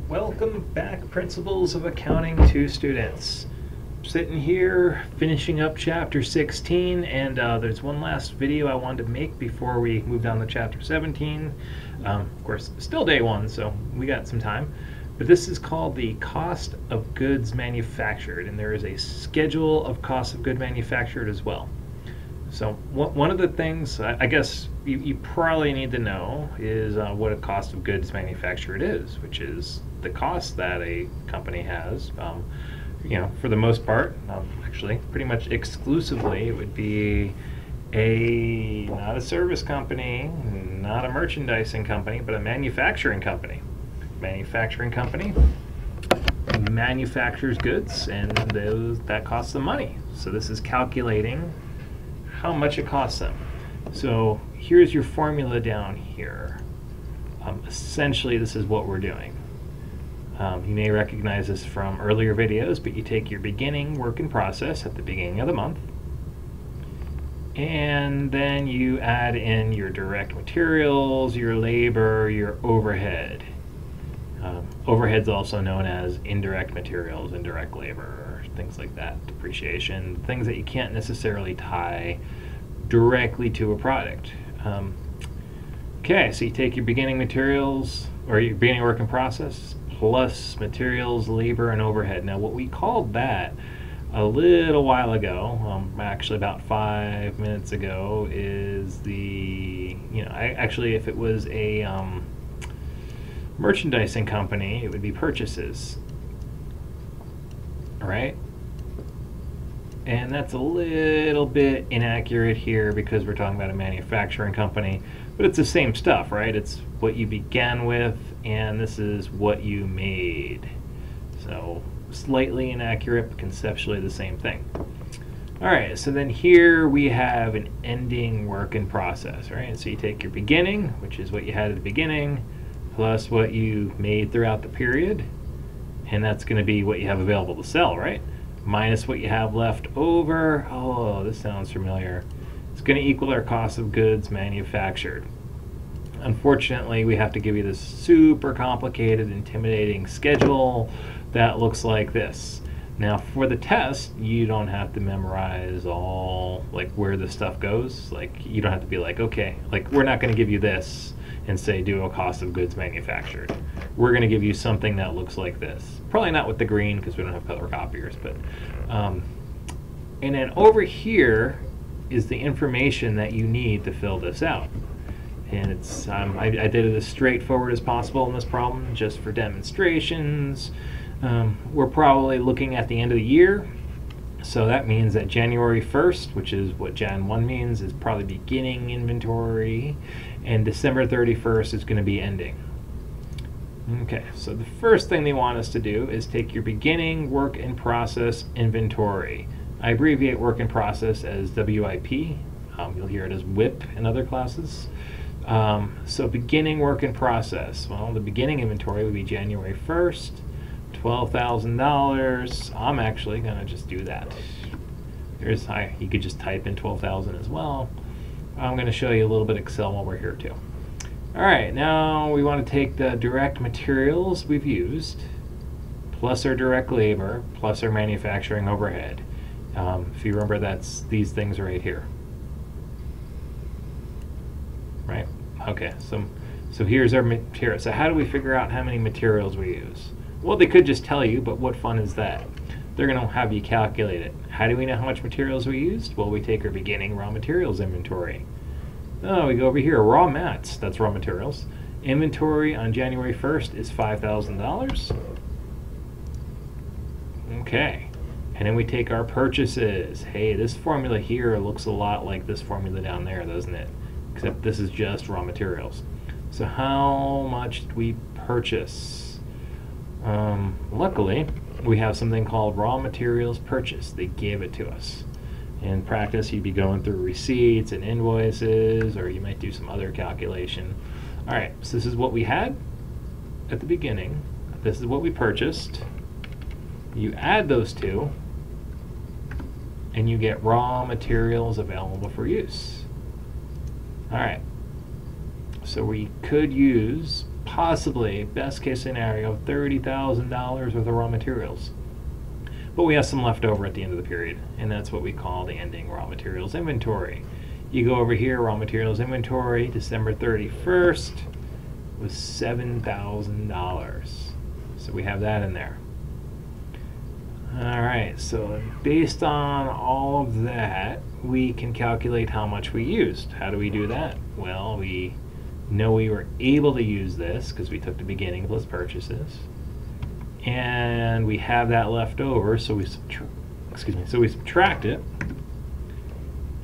Welcome back, Principles of Accounting 2 students. Sitting here finishing up chapter 16, and there's one last video I wanted to make before we move down to chapter 17. Of course, still day one, so we got some time. But this is called the cost of goods manufactured, and there is a schedule of cost of goods manufactured as well. So one of the things I guess you probably need to know is what a cost of goods manufactured is, which is the cost that a company has. For the most part, actually pretty much exclusively, it would be not a service company, not a merchandising company, but a manufacturing company. Manufacturing company manufactures goods, and that costs them money. So this is calculating how much it costs them. So here's your formula down here. Essentially, this is what we're doing. You may recognize this from earlier videos, but you take your beginning work in process at the beginning of the month, and then you add in your direct materials, your labor, your overhead. Overhead's also known as indirect materials, indirect labor, things like that, depreciation, things that you can't necessarily tie directly to a product. Okay, so you take your beginning materials, or your beginning work in process, plus materials, labor, and overhead. Now, what we called that a little while ago, actually about 5 minutes ago, is actually if it was a merchandising company, it would be purchases, right? And that's a little bit inaccurate here because we're talking about a manufacturing company, but it's the same stuff, right? It's what you began with, and this is what you made. So slightly inaccurate, but conceptually the same thing. All right, so then here we have an ending work in process, right? So you take your beginning, which is what you had at the beginning, plus what you made throughout the period, and that's going to be what you have available to sell, right? Minus what you have left over. Oh, this sounds familiar. It's going to equal our cost of goods manufactured. Unfortunately, we have to give you this super complicated, intimidating schedule that looks like this. Now, for the test, you don't have to memorize all where the stuff goes. You don't have to be okay, we're not going to give you this and say do a cost of goods manufactured. We're going to give you something that looks like this. Probably not with the green because we don't have color copiers, but and then over here is the information that you need to fill this out. And it's I did it as straightforward as possible in this problem just for demonstrations. We're probably looking at the end of the year, so that means that January 1st, which is what Jan 1 means, is probably beginning inventory, and December 31st is going to be ending. Okay, so the first thing they want us to do is take your beginning work in process inventory. I abbreviate work in process as WIP. You'll hear it as WIP in other classes. So beginning work in process. Well, the beginning inventory would be January 1st, $12,000. I'm actually going to just do that. You could just type in 12,000 as well. I'm going to show you a little bit of Excel while we're here too. All right, now we want to take the direct materials we've used, plus our direct labor, plus our manufacturing overhead. If you remember, that's these things right here. Right? Okay, so here's our material. So how do we figure out how many materials we use? Well, they could just tell you, but what fun is that? They're going to have you calculate it. How do we know how much materials we used? Well, we take our beginning raw materials inventory. Oh, we go over here, raw mats, that's raw materials. Inventory on January 1st is $5,000. Okay, and then we take our purchases. Hey, this formula here looks a lot like this formula down there, doesn't it? Except this is just raw materials. So how much did we purchase? Luckily, we have something called raw materials purchase. They gave it to us. In practice, you'd be going through receipts and invoices, or you might do some other calculation. All right, so this is what we had at the beginning. This is what we purchased. You add those two, and you get raw materials available for use. All right, so we could use possibly, best case scenario, $30,000 worth of raw materials. But we have some left over at the end of the period, and that's what we call the ending raw materials inventory. You go over here, raw materials inventory, December 31st was $7,000. So we have that in there. All right, so based on all of that, we can calculate how much we used. How do we do that? Well, we know we were able to use this because we took the beginning plus purchases. And we have that left over, so we subtract it,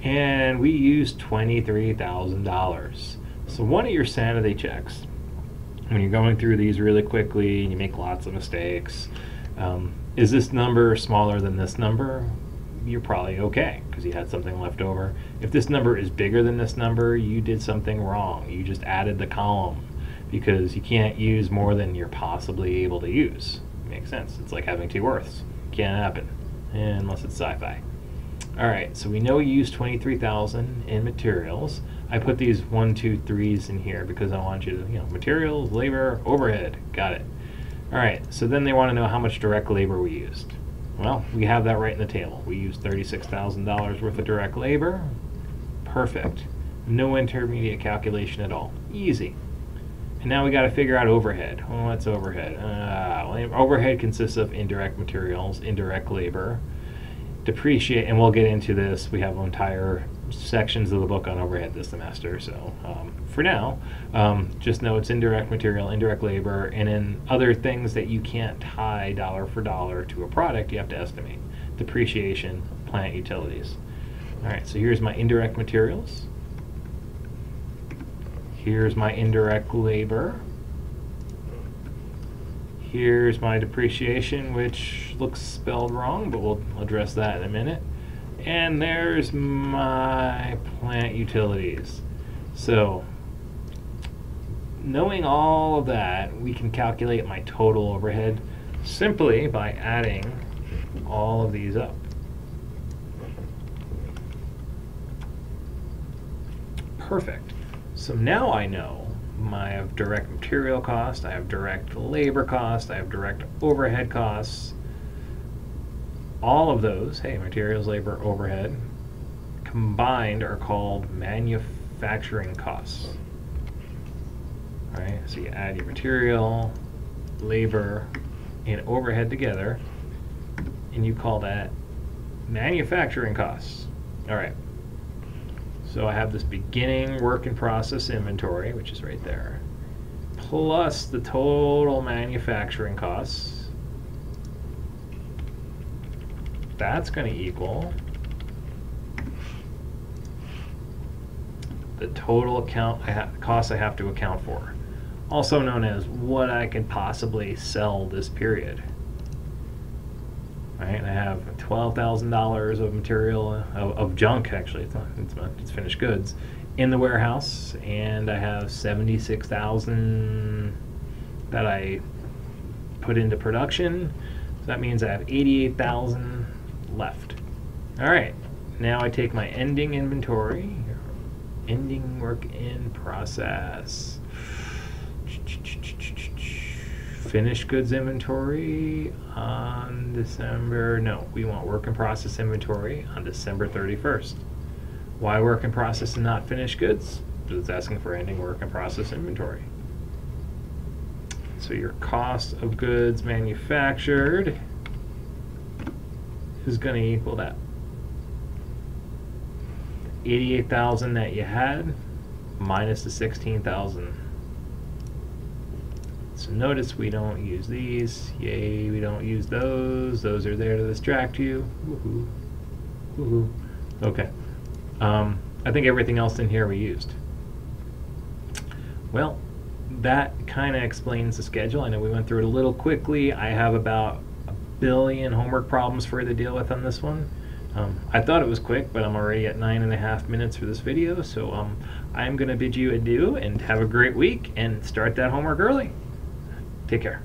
and we use $23,000. So one of your sanity checks, when you're going through these really quickly and you make lots of mistakes, is this number smaller than this number? You're probably okay because you had something left over. If this number is bigger than this number, you did something wrong. You just added the column because you can't use more than you're possibly able to use. Makes sense. It's like having two Earths. Can't happen unless it's sci-fi. All right, so we know you used 23,000 in materials. I put these 1, 2, 3s in here because I want you to, materials, labor, overhead. Got it. All right, so then they want to know how much direct labor we used. Well, we have that right in the table. We used $36,000 worth of direct labor. Perfect. No intermediate calculation at all. Easy. And now we got to figure out overhead. Well, what's overhead? Overhead consists of indirect materials, indirect labor, depreciate, and we'll get into this. We have entire sections of the book on overhead this semester. So for now, just know it's indirect material, indirect labor, and then other things that you can't tie dollar for dollar to a product, you have to estimate. Depreciation, plant utilities. All right, so here's my indirect materials. Here's my indirect labor. Here's my depreciation, which looks spelled wrong, but we'll address that in a minute. And there's my plant utilities. So, knowing all of that, we can calculate my total overhead simply by adding all of these up. Perfect. So now I know I have direct material cost, I have direct labor cost, I have direct overhead costs. All of those, materials, labor, overhead, combined are called manufacturing costs. All right, so you add your material, labor, and overhead together, and you call that manufacturing costs. All right. So I have this beginning work in process inventory, which is right there, plus the total manufacturing costs. That's going to equal the total cost I have to account for, also known as what I can possibly sell this period. Right, and I have $12,000 of material, of junk actually, it's finished goods, in the warehouse, and I have $76,000 that I put into production. So that means I have $88,000 left. All right, now I take my ending inventory, ending work in process, finished goods inventory on we want work in process inventory on December 31st. Why work in process and not finished goods? Because it's asking for ending work in process inventory. So your cost of goods manufactured is going to equal that. 88,000 that you had minus the 16,000. So notice we don't use these. Yay, we don't use those. Those are there to distract you. Woohoo. Woohoo. Okay. I think everything else in here we used. Well, that kind of explains the schedule. I know we went through it a little quickly. I have about 1 billion homework problems for you to deal with on this one. I thought it was quick, but I'm already at 9.5 minutes for this video. So I'm going to bid you adieu and have a great week and start that homework early. Take care.